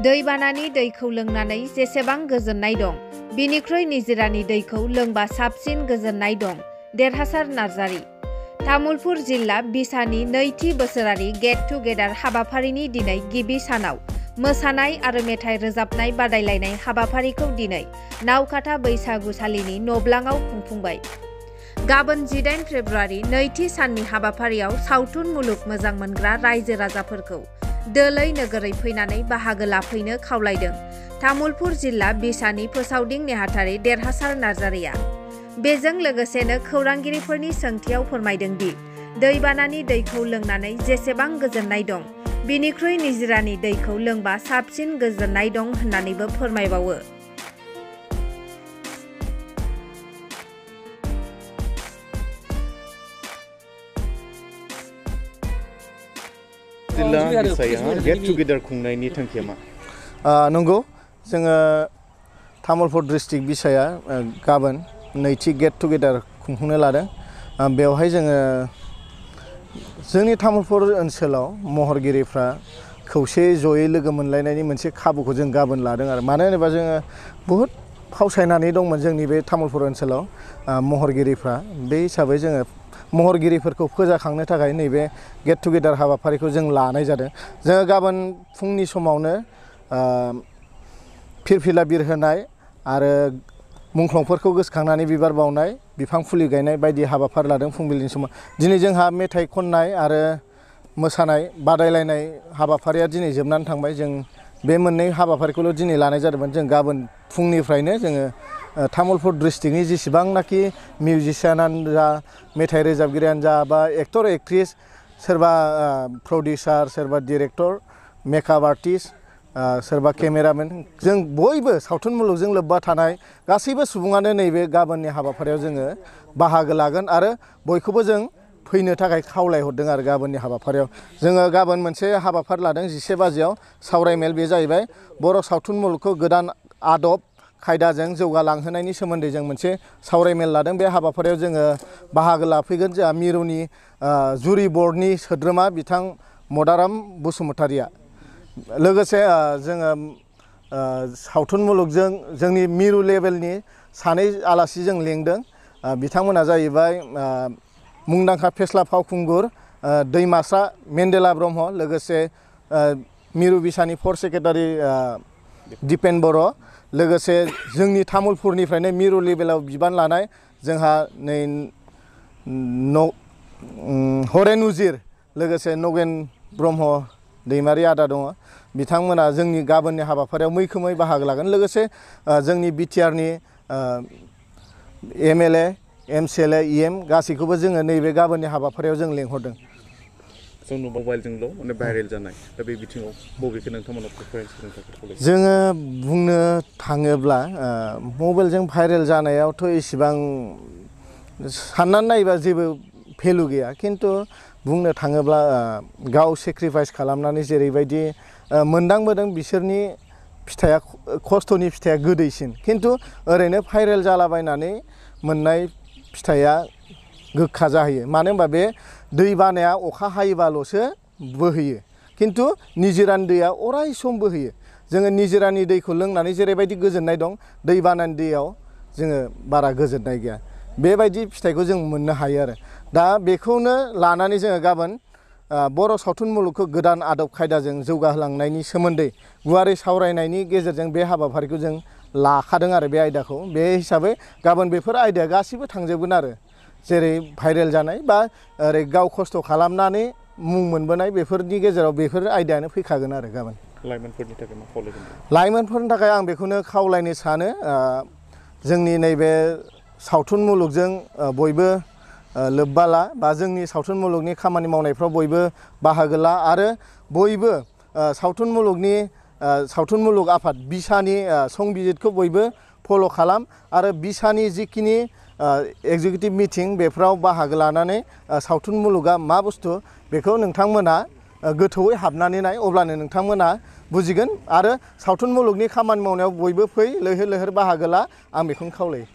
दैबानानि दैखौ लोंनानै जेसेबां गोजोननाय दं, बिनिख्रुइ निजिरानि दैखौ लोंबा साबसिन गोजोननाय दं। देरहासार नार्जारी। तामुलपुर जिल्ला बिसानि नैथि बोसोरारि गेट टुगेदार हाबाफारिनि दिनै गिबि सानाव मोसानाय आरो मेथाइ रोजाबनाय बादायलायनाय हाबाफारिखौ दिनै नावकाटा बैसागुसालिनि नब्लाङाव खुंफुंबाय। गाबोन 18 फेब्रुआरि नैथि साननि हाबाफारियाव सावथुन मुलुग मोजां मोनग्रा रायजो राजाफोरखौ दोलै नोगोरै फैनानै बाहागो लाफैनो खावलायदों तामुलपुर जिल्ला बिसानि फोसावदिं नेहाथारि देरहासार नार्जारीया। बेजों लोगोसेनो खौरांगिरिफोरनि सोंथियाव फोरमायदों दि दैबानानि दैखौ लोंनानै जेसेबां गोजोननाय दं, बिनिख्रुइ निजिरानि दैखौ लोंबा साबसिन गोजोननाय दं होननानैबो फोरमायबावो। जिल्ला बिसायाव गेट टुगेदार खुंनायनि थांखिया मा? नंगौ, जोङो तामुलपुर डिस्ट्रिक्ट बिसाया गाबोन नैथि गेट टुगेदार खुंफुंनो लादों। बेवहाय जोङो जोंनि तामुलपुर ओनसोलाव महरगिरिफ्रा खौसे जयै लोगो मोनलायनायनि मोनसे खाबुखौ जों गाबोन लादों आरो मानो होनोबा जोङो बहुद फावसायनानै दंमोन जोंनि बे तामुलपुर ओनसोलाव महरगिरिफ्रा। बे हिसाबै जोङो महरगिरिफोरखौ फोजाखांनो थाखाय नैबे गेट टुगेदार हाबाफारिखौ जों लानाय जादों। जोङो गाबोन फुंनि समावनो फिरफिला बिरहोनाय आरो मुंख्लंफोरखौ गोसोखांनानै बिबार बावनाय, बिफां फुलि गायनाय बायदि हाबाफारि लादों फुंबिलिनि समाव। दिनै जोंहा मेथाइ खननाय आरो मोसानाय बादायलायनाय हाबाफारिया दिनै जोबनानै थांबाय। जों बे मोननै हाबाफारिखौल' दिनै लानाय जादोंमोन। जों गाबोन फुंनिफ्रायनो जोङो तामुलपुर डिस्ट्रिक्टनि जेसेबांनाखि मिउजिसियानानो जा, मेथाइ रोजाबगिरियानो जा, बा एक्टर एक्ट्रिस, सोरबा प्रडिउसार, सोरबा डिरेक्टर, मेकआप आर्टिस्ट, सोरबा केमेरामेन, जों बयबो सावथुन मुलुगजों लोब्बा थानाय गासैबो सुबुङानो नैबे गाबोननि हाबाफारियाव जोङो बाहागो लागोन आरो बयखौबो जों फैनो थाखाय खावलायहरदों आरो गाबोननि हाबाफारियाव। जोङो गाबोन मोनसे हाबाफारि लादों 11 बाजियाव सावरायमेल। बे जाहैबाय बर' सावथुन मुलुगखौ गोदान आदब खायदाजों जौगालांहोनायनि सोमोन्दै जों मोनसे सावरायमेल लादों। बे हाबाफारियाव जोङो बाहागो लाफैगोन जोंहा मिरुनि जुरि बर्डनि सोद्रोमा बिथां मदाराम बसुमतारिया। लोगोसे जोङो सावथुन मुलुगजों जोंनि मिरु लेभेलनि सानै आलासि जों लेंदों। बिथांमोना जाहैबाय मुंदांखा फेस्ला फावखुंगुर दैमासा मेन्देला ब्रह्म, लोगोसे मिरु बिसानि फर्थ सेक्रेटारि दिपेन बर', लोगोसे जोंनि तामुलपुरनिफ्रायनो मिरु लेभेलाव बिबान लानाय जोंहा नै हरेन उजिर, लोगोसे नगेन ब्रह्म दैमारि आदा दङ। बिथांमोना जोंनि गाबोननि हाबाफारियाव मैखोमै बाहागो लागोन। लोगोसे जोंनि बिटिआरनि एमएलए, एमसिएलए, इएम गासैखौबो जोङो नैबे गाबोननि हाबाफारियाव जों लेंहरदों। जों मबाइलजोंल' माने भाइरेल जानाय, दा बे बिथिङाव बबेखौ नोंथांमोना प्रिफारेन्स होनो थाखाय? जोङो बुंनो थाङोब्ला मबाइलजों भाइरेल जानायावथ' इसिबां साननानै नायोबा जेबो भेलु गैया। खिन्थु बुंनो थाङोब्ला गाव सेक्रिफाइस खालामनानै जेरैबायदि मोनदांबोदों बिसोरनि फिथाइया, खस्थ'नि फिथाइया गोदैसिन। खिन्थु ओरैनो भाइरेल जालाबायनानै मोननाय फिथाइया गोखा जाहैयो। मानो होनबा बे दै बानाया अखा हायोबाल'सो बोहैयो, खिन्थु निजिरानि दैया अराय सम बोहैयो। जोङो निजिरानि दैखौ लोंनानै जेरैबायदि गोजोननाय दं, दै बानानि दैयाव जोङो बारा गोजोननाय गैया। बेबायदि फिथाइखौ जों मोननो हायो आरो दा बेखौनो लानानै जोङो गाबोन बर' सावथुन मुलुगखौ गोदान आदब खायदाजों जौगाहोलांनायनि सोमोन्दै गुवारै सावरायनायनि गेजेरजों बे हाबाफारिखौ जों लाखादों आरो बे आयदाखौ। बे हिसाबै गाबोन बेफोर आयदाया गासिबो थांजोबगोन आरो जेरै भाइरेल जानाय बा ओरै गाव खस्थ' खालामनानै मुं मोनबोनाय, बेफोरनि गेजेराव बेफोर आयदायानो फैखागोन आरो गाबोन। लाइमोनफोरनि थाखाय मा खावलायगोन? लाइमोनफोरनि थाखाय आं बेखौनो खावलायनो सानो, जोंनि नैबे सावथुन मुलुगजों बयबो लोब्बा ला, बा जोंनि सावथुन मुलुगनि खामानि मावनायफ्राव बयबो बाहागो ला आरो बयबो सावथुन मुलुग आफाद बिसानि संबिजितखौ बयबो फल' खालाम आरो बिसानि जिखिनि एगजिकिउटिभ मिटिं बेफोराव बाहागो लानानै सावथुन मुलुगा मा बुस्थु बेखौ नोंथांमोना गोथौयै हाबनानै नाय, अब्लानो नोंथांमोना बुजिगोन आरो सावथुन मुलुगनि खामानि मावनायाव बयबो फै, लैहोर लैहोर बाहागो ला, आं बेखौनो खावलायो।